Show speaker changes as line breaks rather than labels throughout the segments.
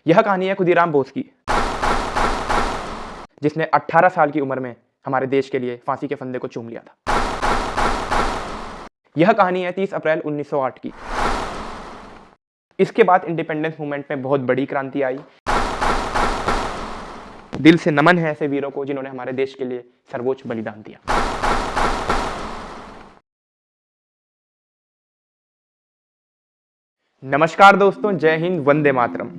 यह कहानी है खुदीराम बोस की, जिसने 18 साल की उम्र में हमारे देश के लिए फांसी के फंदे को चूम लिया था। यह कहानी है 30 अप्रैल 1908 की। इसके बाद इंडिपेंडेंस मूवमेंट में बहुत बड़ी क्रांति आई। दिल से नमन है ऐसे वीरों को जिन्होंने हमारे देश के लिए सर्वोच्च बलिदान दिया। नमस्कार दोस्तों, जय हिंद, वंदे मातरम।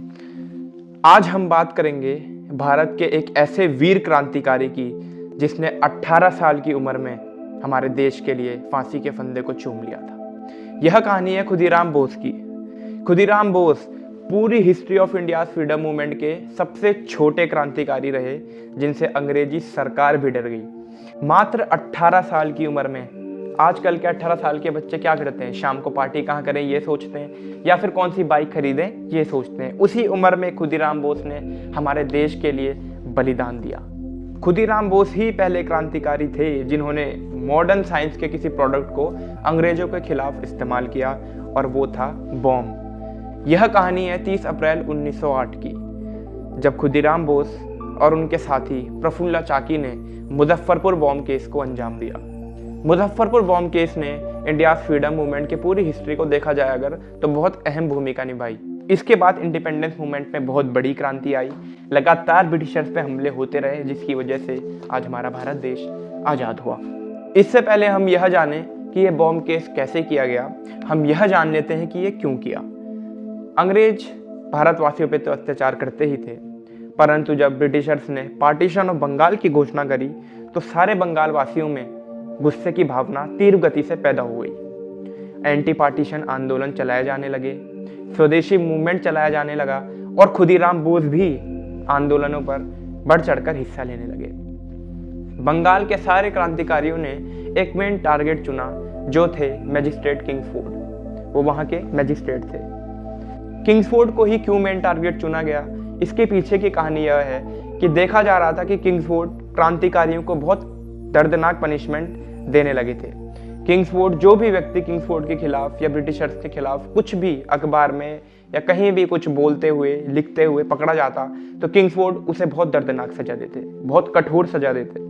आज हम बात करेंगे भारत के एक ऐसे वीर क्रांतिकारी की जिसने 18 साल की उम्र में हमारे देश के लिए फांसी के फंदे को चूम लिया था। यह कहानी है खुदीराम बोस की। खुदीराम बोस पूरी history of India freedom movement के सबसे छोटे क्रांतिकारी रहे जिनसे अंग्रेजी सरकार भी डर गई। मात्र 18 साल की उम्र में आजकल के 18 साल के बच्चे क्या करते हैं? शाम को पार्टी कहाँ करें ये सोचते हैं, या फिर कौन सी बाइक खरीदें ये सोचते हैं। उसी उम्र में खुदीराम बोस ने हमारे देश के लिए बलिदान दिया। खुदीराम बोस ही पहले क्रांतिकारी थे जिन्होंने मॉडर्न साइंस के किसी प्रोडक्ट को अंग्रेजों के खिलाफ इस्तेमाल किया, और वो था बॉम्ब। यह कहानी है 30 अप्रैल 1908 की, जब खुदीराम बोस और उनके साथी प्रफुल्ला चाकी ने मुजफ्फरपुर बॉम्ब केस को अंजाम दिया। मुजफ्फरपुर बॉम्ब केस ने इंडिया फ्रीडम मूवमेंट की पूरी हिस्ट्री को देखा जाए अगर तो बहुत अहम भूमिका निभाई। इसके बाद इंडिपेंडेंस मूवमेंट में बहुत बड़ी क्रांति आई। लगातार ब्रिटिशर्स पे हमले होते रहे, जिसकी वजह से आज हमारा भारत देश आज़ाद हुआ। इससे पहले हम यह जानें कि यह बॉम्ब केस कैसे किया गया, हम यह जान लेते हैं कि ये क्यों किया। अंग्रेज भारतवासियों पे तो अत्याचार करते ही थे, परंतु जब ब्रिटिशर्स ने पार्टीशन ऑफ बंगाल की घोषणा करी तो सारे बंगाल वासियों में गुस्से की भावना तीव्र गति से पैदा हो गई। एंटी पार्टीशन आंदोलन चलाए जाने लगे, स्वदेशी मूवमेंट चलाया जाने लगा, और खुदीराम बोस भी आंदोलनों पर बढ़ चढ़कर हिस्सा लेने लगे। बंगाल के सारे क्रांतिकारियों ने एक मेन टारगेट चुना, जो थे मैजिस्ट्रेट किंग्सफोर्ड। वो वहां के मैजिस्ट्रेट थे। किंग्सफोर्ड को ही क्यों मेन टारगेट चुना गया, इसके पीछे की कहानी यह है कि देखा जा रहा था कि किंग्सफोर्ड क्रांतिकारियों को बहुत दर्दनाक पनिशमेंट देने लगे थे। किंग्सफोर्ड, जो भी व्यक्ति किंग्सफोर्ड के खिलाफ या ब्रिटिशर्स के खिलाफ कुछ भी अखबार में या कहीं भी कुछ बोलते हुए लिखते हुए पकड़ा जाता तो किंग्सफोर्ड उसे बहुत दर्दनाक सजा देते, बहुत कठोर सजा देते।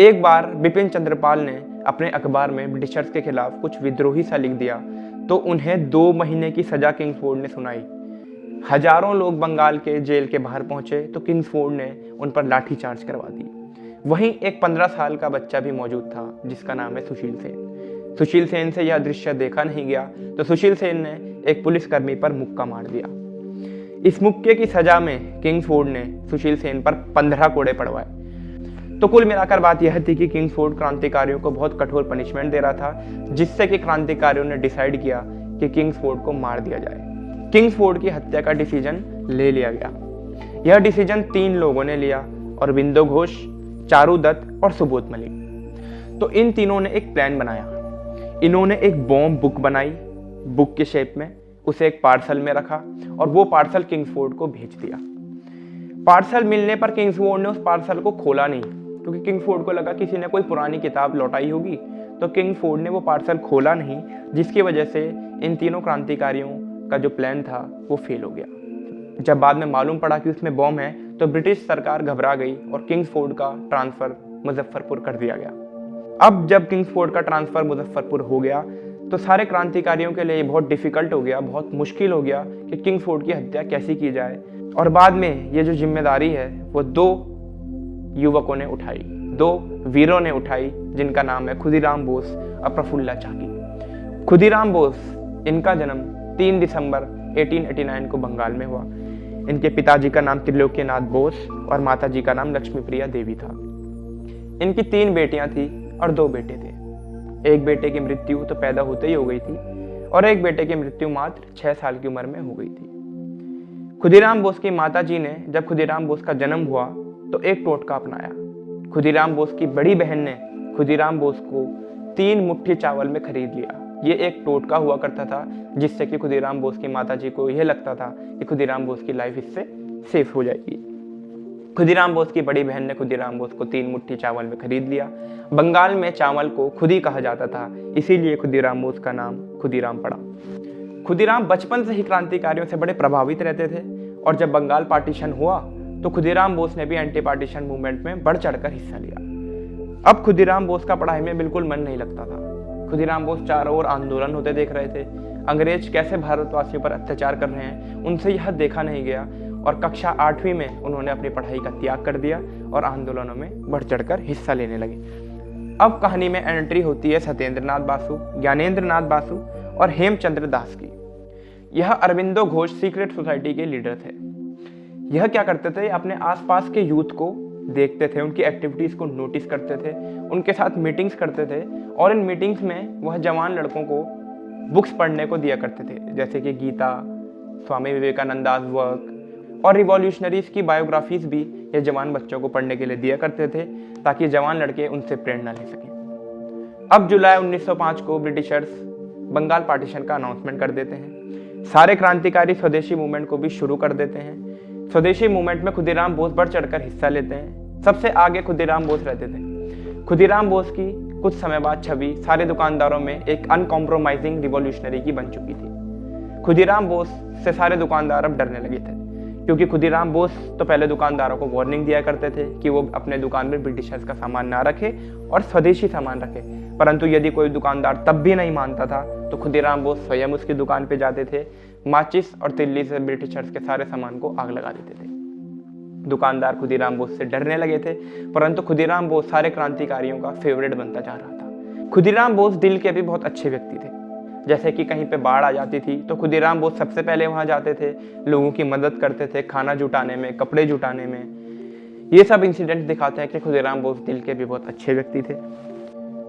एक बार बिपिन चंद्रपाल ने अपने अखबार में ब्रिटिशर्स के खिलाफ कुछ विद्रोही सा लिख दिया तो उन्हें 2 महीने की सजा किंग्सफोर्ड ने सुनाई। हजारों लोग बंगाल के जेल के बाहर पहुंचे तो किंग्सफोर्ड ने उन पर लाठीचार्ज करवा दी। वहीं एक 15 साल का बच्चा भी मौजूद था जिसका नाम है सुशील सेन। सुशील सेन से यह दृश्य देखा नहीं गया तो सुशील सेन ने एक पुलिसकर्मी पर मुक्का मार दिया। इस मुक्के की सजा में किंग्सफोर्ड ने सुशील सेन पर 15 कोड़े पड़वाए। तो कुल मिलाकर बात यह थी कि किंग्सफोर्ड क्रांतिकारियों को बहुत कठोर पनिशमेंट दे रहा था, जिससे कि क्रांतिकारियों ने डिसाइड किया कि किंग्सफोर्ड को मार दिया जाए। किंग्सफोर्ड की हत्या का डिसीजन ले लिया गया। यह डिसीजन 3 लोगों ने लिया, अरविंदो घोष, चारू दत्त और सुबोध मलिक। तो इन तीनों ने एक प्लान बनाया। इन्होंने एक बॉम्ब बुक बनाई, बुक के शेप में, उसे एक पार्सल में रखा और वो पार्सल किंग्सफोर्ड को भेज दिया। पार्सल मिलने पर किंग्सफोर्ड ने उस पार्सल को खोला नहीं, क्योंकि किंग्सफोर्ड को लगा किसी ने कोई पुरानी किताब लौटाई होगी, तो किंग्सफोर्ड ने वो पार्सल खोला नहीं, जिसकी वजह से इन तीनों क्रांतिकारियों का जो प्लान था वो फेल हो गया। जब बाद में मालूम पड़ा कि उसमें बॉम्ब है तो ब्रिटिश सरकार घबरा गई और किंग्सफोर्ड का ट्रांसफर मुजफ्फरपुर कर दिया गया। अब जब किंग्सफोर्ड का ट्रांसफर मुजफ्फरपुर हो गया तो सारे क्रांतिकारियों के लिए बहुत डिफिकल्ट हो गया, बहुत मुश्किल हो गया कि किंग्सफोर्ड की हत्या कैसी की जाए। और बाद में ये जो जिम्मेदारी है वो 2 युवकों ने उठाई, 2 वीरों ने उठाई, जिनका नाम है खुदीराम बोस और प्रफुल्ला चाकी। खुदीराम बोस, इनका जन्म 3 दिसंबर 1889 को बंगाल में हुआ। इनके पिताजी का नाम त्रिलोकीनाथ बोस और माताजी का नाम लक्ष्मीप्रिया देवी था। इनकी 3 बेटियां थी और 2 बेटे थे। एक बेटे की मृत्यु तो पैदा होते ही हो गई थी और एक बेटे की मृत्यु मात्र 6 साल की उम्र में हो गई थी। खुदीराम बोस की माताजी ने जब खुदीराम बोस का जन्म हुआ तो एक टोटका अपनाया। खुदीराम बोस की बड़ी बहन ने खुदीराम बोस को 3 मुट्ठी चावल में खरीद लिया। ये एक टोटका हुआ करता था जिससे कि खुदीराम बोस की माताजी को यह लगता था कि खुदीराम बोस की लाइफ इससे सेफ हो जाएगी। खुदीराम बोस की बड़ी बहन ने खुदीराम बोस को 3 मुट्ठी चावल में खरीद लिया। बंगाल में चावल को खुदी कहा जाता था, इसीलिए खुदीराम बोस का नाम खुदीराम पड़ा। खुदीराम बचपन से ही क्रांतिकारियों से बड़े प्रभावित रहते थे और जब बंगाल पार्टीशन हुआ तो खुदीराम बोस ने भी एंटी पार्टीशन मूवमेंट में बढ़ चढ़कर हिस्सा लिया। अब खुदीराम बोस का पढ़ाई में बिल्कुल मन नहीं लगता था। खुदीराम बोस चारों ओर आंदोलन होते देख रहे थे। अंग्रेज कैसे भारतवासियों पर अत्याचार कर रहे हैं उनसे यह देखा नहीं गया और कक्षा 8वीं में उन्होंने अपनी पढ़ाई का त्याग कर दिया और आंदोलनों में बढ़ चढ़कर हिस्सा लेने लगे। अब कहानी में एंट्री होती है सत्येंद्र नाथ बासु, ज्ञानेंद्र नाथ बासु और हेमचंद्र दास की। यह अरविंदो घोष सीक्रेट सोसाइटी के लीडर थे। यह क्या करते थे, अपने आसपास के यूथ को देखते थे, उनकी एक्टिविटीज़ को नोटिस करते थे, उनके साथ मीटिंग्स करते थे और इन मीटिंग्स में वह जवान लड़कों को बुक्स पढ़ने को दिया करते थे, जैसे कि गीता, स्वामी विवेकानंदा's वर्क और रिवॉल्यूशनरीज की बायोग्राफीज भी ये जवान बच्चों को पढ़ने के लिए दिया करते थे ताकि जवान लड़के उनसे प्रेरणा ले सकें। अब जुलाई 1905 को ब्रिटिशर्स बंगाल पार्टीशन का अनाउंसमेंट कर देते हैं। सारे क्रांतिकारी स्वदेशी मूवमेंट को भी शुरू कर देते हैं। स्वदेशी मूवमेंट में खुदीराम बोस बढ़ चढ़कर हिस्सा लेते हैं। सबसे आगे खुदीराम बोस रहते थे। खुदीराम बोस की कुछ समय बाद छवि सारे दुकानदारों में एक अनकॉम्प्रोमाइजिंग रिवॉल्यूशनरी की बन चुकी थी। खुदीराम बोस से सारे दुकानदार अब डरने लगे थे, क्योंकि खुदीराम बोस तो पहले दुकानदारों को वार्निंग दिया करते थे कि वो अपने दुकान में ब्रिटिशर्स का सामान ना रखे और स्वदेशी सामान रखे, परंतु यदि कोई दुकानदार तब भी नहीं मानता था तो खुदीराम बोस स्वयं उसकी दुकान पे जाते थे, माचिस और तिल्ली से ब्रिटिशर्स के सारे सामान को आग लगा देते थे। दुकानदार खुदीराम बोस से डरने लगे थे, परंतु खुदीराम बोस सारे क्रांतिकारियों का फेवरेट बनता जा रहा था। खुदीराम बोस दिल के भी बहुत अच्छे व्यक्ति थे। जैसे कि कहीं पे बाढ़ आ जाती थी तो खुदीराम बोस सबसे पहले वहां जाते थे, लोगों की मदद करते थे, खाना जुटाने में, कपड़े जुटाने में। ये सब इंसिडेंट दिखाते हैं कि खुदीराम बोस दिल के भी बहुत अच्छे व्यक्ति थे।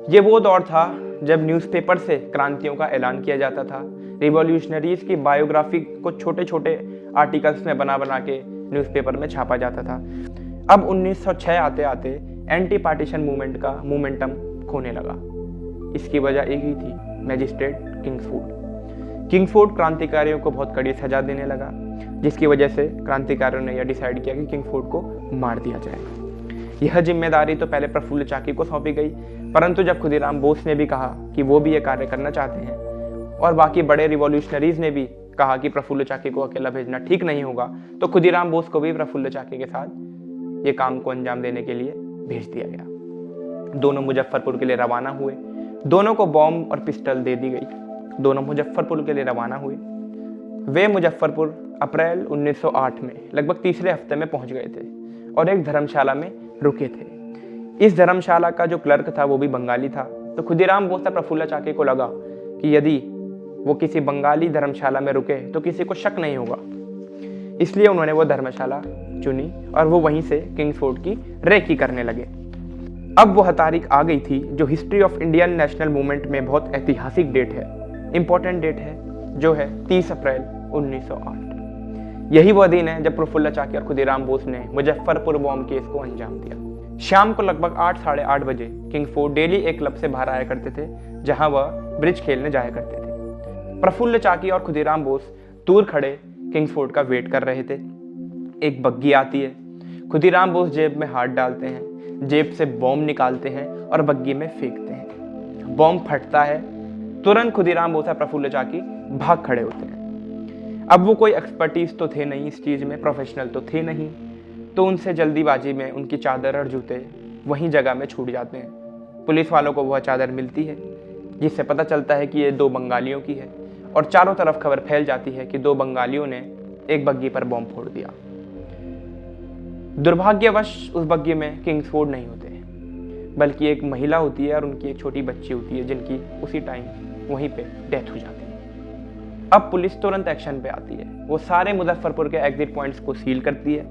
ये वो दौर था जब न्यूज़पेपर से क्रांतियों का ऐलान किया जाता था। रिवॉल्यूशनरीज की बायोग्राफी को छोटे छोटे आर्टिकल्स में बना बना के न्यूज़पेपर में छापा जाता था। अब 1906 आते आते एंटी पार्टीशन मूवमेंट का मोमेंटम खोने लगा। इसकी वजह एक ही थी, मैजिस्ट्रेट किंग्सफोर्ड क्रांतिकारियों को बहुत कड़ी सजा देने लगा, जिसकी वजह से क्रांतिकारियों ने यह डिसाइड किया कि किंग्सफोर्ड को मार दिया जाए। यह जिम्मेदारी तो पहले प्रफुल्ल चाकी को सौंपी गई, परंतु जब खुदीराम बोस ने भी कहा कि वो भी ये कार्य करना चाहते हैं और बाकी बड़े रिवॉल्यूशनरीज ने भी कहा कि प्रफुल्ल चाकी को अकेला भेजना ठीक नहीं होगा, तो खुदीराम बोस को भी प्रफुल्ल चाकी के साथ ये काम को अंजाम देने के लिए भेज दिया गया। दोनों मुजफ्फरपुर के लिए रवाना हुए। दोनों को बॉम्ब और पिस्टल दे दी गई। दोनों मुजफ्फरपुर के लिए रवाना हुए। वे मुजफ्फरपुर अप्रैल 1908 में लगभग तीसरे हफ्ते में पहुंच गए थे और एक धर्मशाला में रुके थे। इस धर्मशाला का जो क्लर्क था वो भी बंगाली था। तो खुदीराम बोस और प्रफुल्ल चाकी को लगा कि यदि वो किसी बंगाली धर्मशाला में रुके तो किसी को शक नहीं होगा, इसलिए उन्होंने वो धर्मशाला चुनी और वो वहीं से किंग्सफोर्ड की रेकी करने लगे। अब वह तारीख आ गई थी जो history of Indian national movement में बहुत ऐतिहासिक डेट है, इंपॉर्टेंट डेट है, जो है 30 अप्रैल 1908। यही वह दिन है जब प्रफुल्ल चाकी और खुदीराम बोस ने मुजफ्फरपुर बॉम्ब केस को अंजाम दिया। शाम को लगभग 8 साढ़े 8 बजे किंग्सफोर्ड डेली एक क्लब से बाहर आया करते थे, जहां वह ब्रिज खेलने जाया करते थे। प्रफुल्ल चाकी और खुदीराम बोस दूर खड़े किंग्सफोर्ड का वेट कर रहे थे। एक बग्गी आती है। खुदीराम बोस जेब में हाथ डालते हैं, जेब से बॉम्ब निकालते हैं और बग्गी में फेंकते हैं। बॉम्ब फटता है। तुरंत खुदीराम बोस और प्रफुल्ल चाकी भाग खड़े होते हैं। अब वो कोई एक्सपर्टीज तो थे नहीं इस चीज़ में, प्रोफेशनल तो थे नहीं, तो उनसे जल्दीबाजी में उनकी चादर और जूते वहीं जगह में छूट जाते हैं। पुलिस वालों को वह चादर मिलती है, जिससे पता चलता है कि ये 2 बंगालियों की है और चारों तरफ खबर फैल जाती है कि 2 बंगालियों ने एक बग्गी पर बॉम्ब फोड़ दिया। दुर्भाग्यवश उस बग्गी में किंग्सफोर्ड नहीं होते, बल्कि एक महिला होती है और उनकी एक छोटी बच्ची होती है, जिनकी उसी टाइम वहीं पे डेथ हो जाती है। अब पुलिस तुरंत एक्शन पे आती है। वो सारे मुजफ्फरपुर के एग्जिट पॉइंट्स को सील करती है,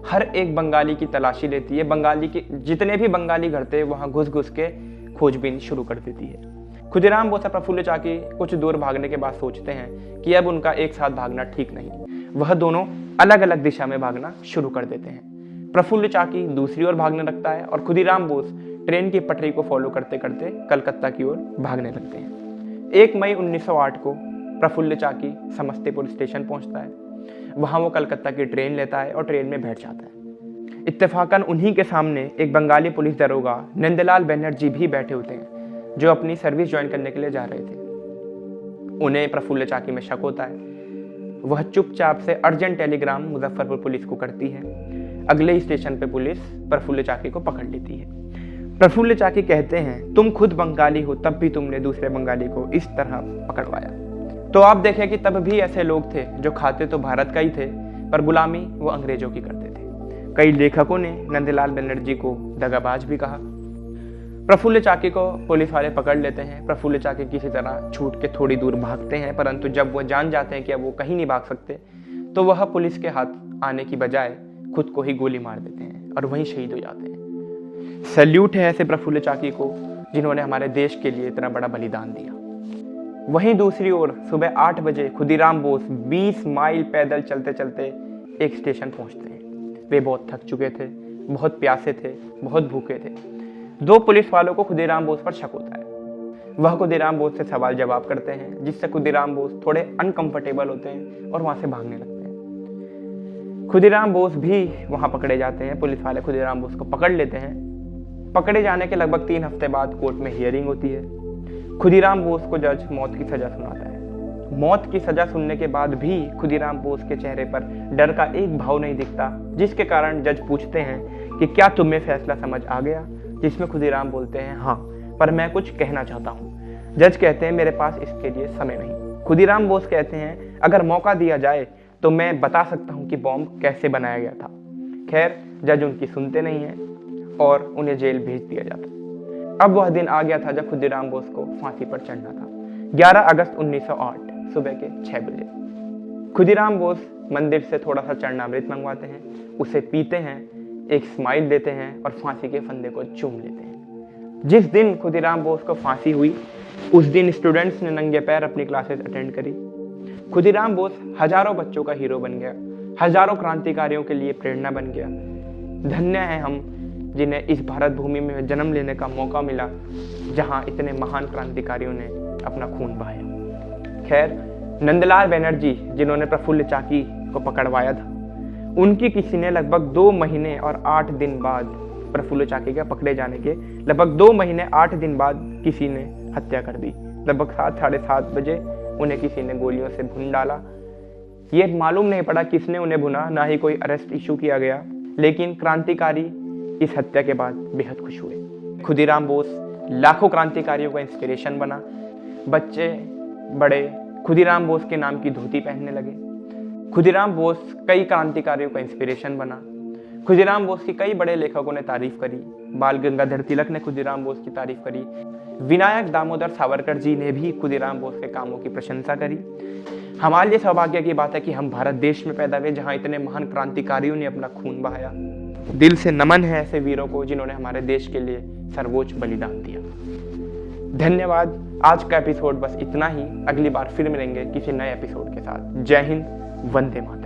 हर एक बंगाली की तलाशी लेती है, बंगाली के जितने भी बंगाली घर थे वहाँ घुस घुस के खोजबीन शुरू कर देती है। खुदीराम बोस और प्रफुल्ल चाकी कुछ दूर भागने के बाद सोचते हैं कि अब उनका एक साथ भागना ठीक नहीं। वह दोनों अलग अलग दिशा में भागना शुरू कर देते हैं। प्रफुल्ल चाकी दूसरी ओर भागने लगता है और खुदीराम बोस ट्रेन की पटरी को फॉलो करते करते कलकत्ता की ओर भागने लगते हैं। 1 मई 1908 को प्रफुल्ल चाकी समस्तीपुर स्टेशन पहुंचता है। वहां वो कलकत्ता की ट्रेन लेता है और ट्रेन में बैठ जाता है। इत्तेफाकन उन्हीं के सामने एक बंगाली पुलिस दरोगा नंदलाल बनर्जी भी बैठे होते हैं, जो अपनी सर्विस ज्वाइन करने के लिए जा रहे थे। उन्हें प्रफुल्ल चाकी में शक होता है। वह चुपचाप से अर्जेंट टेलीग्राम मुजफ्फरपुर पुलिस को करती है। अगले ही स्टेशन पे पुलिस प्रफुल्ल चाकी को पकड़ लेती है। प्रफुल्ल चाकी कहते हैं, तुम खुद बंगाली हो तब भी तुमने दूसरे बंगाली को इस तरह पकड़वाया। तो आप देखें कि तब भी ऐसे लोग थे जो खाते तो भारत का ही थे, पर गुलामी वो अंग्रेजों की करते थे। कई लेखकों ने नंदलाल बनर्जी को दगाबाज भी कहा। प्रफुल्ल चाकी को पुलिस वाले पकड़ लेते हैं। प्रफुल्ल चाकी किसी तरह छूट के थोड़ी दूर भागते हैं, परंतु जब वो जान जाते हैं कि अब वो कहीं नहीं भाग सकते, तो वह पुलिस के हाथ आने की बजाय खुद को ही गोली मार देते हैं और वहीं शहीद हो जाते हैं। सैल्यूट है ऐसे प्रफुल्ल चाकी को जिन्होंने हमारे देश के लिए इतना बड़ा बलिदान दिया। वहीं दूसरी ओर सुबह 8 बजे खुदीराम बोस 20 माइल पैदल चलते चलते एक स्टेशन पहुंचते हैं। वे बहुत थक चुके थे, बहुत प्यासे थे, बहुत भूखे थे। 2 पुलिस वालों को खुदीराम बोस पर शक होता है। वह खुदीराम बोस से सवाल जवाब करते हैं, जिससे खुदीराम बोस थोड़े अनकंफर्टेबल होते हैं और वहां से भागने लगते हैं। खुदीराम बोस भी वहां पकड़े जाते हैं। पुलिस वाले खुदीराम बोस को पकड़ लेते हैं। पकड़े जाने के लगभग 3 हफ्ते बाद कोर्ट में हियरिंग होती है। खुदीराम बोस को जज मौत की सजा सुनाता है। मौत की सजा सुनने के बाद भी खुदीराम बोस के चेहरे पर डर का एक भाव नहीं दिखता, जिसके कारण जज पूछते हैं कि क्या तुम्हें फैसला समझ आ गया, जिसमें खुदीराम बोलते हैं हाँ, पर मैं कुछ कहना चाहता हूँ। जज कहते हैं मेरे पास इसके लिए समय नहीं। खुदीराम बोस कहते हैं अगर मौका दिया जाए तो मैं बता सकता हूँ कि बॉम्ब कैसे बनाया गया था। खैर, जज उनकी सुनते नहीं हैं और उन्हें जेल भेज दिया जाता है। अब वह दिन आ गया था जब खुदीराम बोस को फांसी पर चढ़ना था। 11 अगस्त 1908 सुबह के 6 बजे खुदीराम बोस मंदिर से थोड़ा सा चरणामृत मंगवाते हैं, उसे पीते हैं, एक स्माइल देते हैं और फांसी के फंदे को चूम लेते हैं। जिस दिन खुदीराम बोस को फांसी हुई उस दिन स्टूडेंट्स ने नंगे पैर अपनी क्लासेस अटेंड करी। खुदीराम बोस हजारों बच्चों का हीरो बन गया, हजारों क्रांतिकारियों के लिए प्रेरणा बन गया। धन्य है हम जिन्हें इस भारत भूमि में जन्म लेने का मौका मिला, जहां इतने महान क्रांतिकारियों ने अपना खून बहाया। खैर, नंदलाल बनर्जी जिन्होंने प्रफुल्ल चाकी को पकड़वाया था, उनकी किसी ने लगभग 2 महीने और 8 दिन बाद, प्रफुल्ल चाकी के पकड़े जाने के लगभग 2 महीने 8 दिन बाद किसी ने हत्या कर दी। लगभग 7 साढ़े 7 बजे उन्हें किसी ने गोलियों से भून डाला। ये मालूम नहीं पड़ा किसने उन्हें भुना, ना ही कोई अरेस्ट इशू किया गया, लेकिन क्रांतिकारी इस हत्या के बाद बेहद खुश हुए। खुदीराम बोस लाखों क्रांतिकारियों का इंस्पिरेशन बना। बच्चे बड़े खुदीराम बोस के नाम की धोती पहनने लगे। खुदीराम बोस कई क्रांतिकारियों का इंस्पिरेशन बना। खुदीराम बोस की कई बड़े लेखकों ने तारीफ करी। बाल गंगाधर तिलक ने खुदीराम बोस की तारीफ करी। विनायक दामोदर सावरकर जी ने भी खुदीराम बोस के कामों की प्रशंसा करी। हमारे लिए सौभाग्य की बात है कि हम भारत देश में पैदा हुए, जहां इतने महान क्रांतिकारियों ने अपना खून बहाया। दिल से नमन है ऐसे वीरों को जिन्होंने हमारे देश के लिए सर्वोच्च बलिदान दिया। धन्यवाद। आज का एपिसोड बस इतना ही। अगली बार फिर मिलेंगे किसी नए एपिसोड के साथ। जय हिंद, वंदे मातरम।